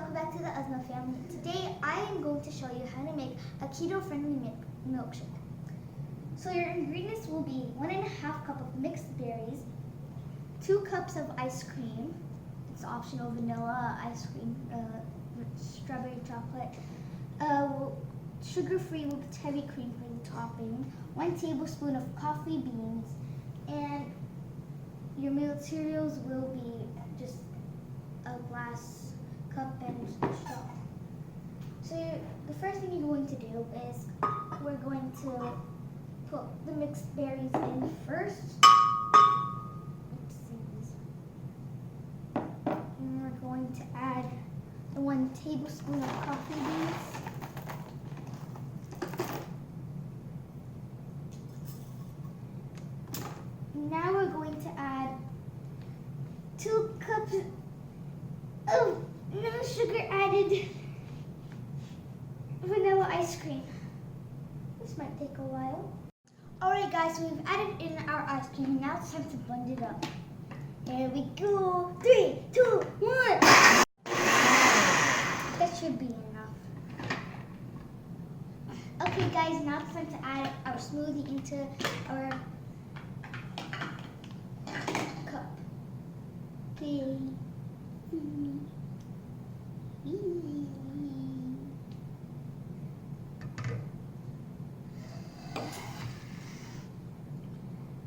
welcome back to the Asma family. Today I am going to show you how to make a keto-friendly milkshake. So your ingredients will be 1.5 cup of mixed berries, 2 cups of ice cream, it's optional, vanilla ice cream, strawberry chocolate, sugar-free with heavy cream for the topping, 1 tablespoon of coffee beans, and your materials will be just a glass cup and straw. So the first thing you're going to do is we're going to put the mixed berries in first. Oopsies. And we're going to add the 1 tablespoon of coffee beans. Now we're going to add 2 cups of no sugar added vanilla ice cream. This might take a while. Alright guys, so we've added in our ice cream. Now it's time to blend it up. Here we go. 3, 2, 1. That should be enough. Okay guys, now it's time to add our smoothie into our cup. Okay.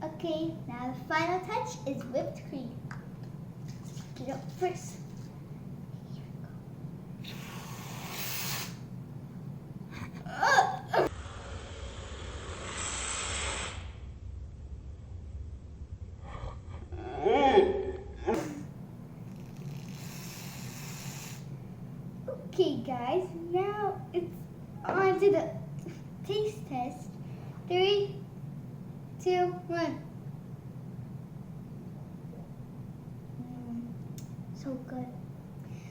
Okay, now the final touch is whipped cream. Get up first. Okay guys, now it's on to the taste test. 3, 2, 1. So good.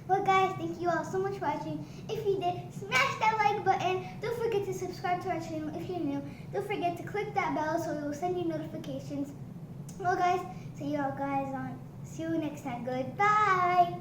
Well guys, thank you all so much for watching. If you did, smash that like button. Don't forget to subscribe to our channel if you're new. Don't forget to click that bell so it will send you notifications. Well guys, see you next time. Goodbye.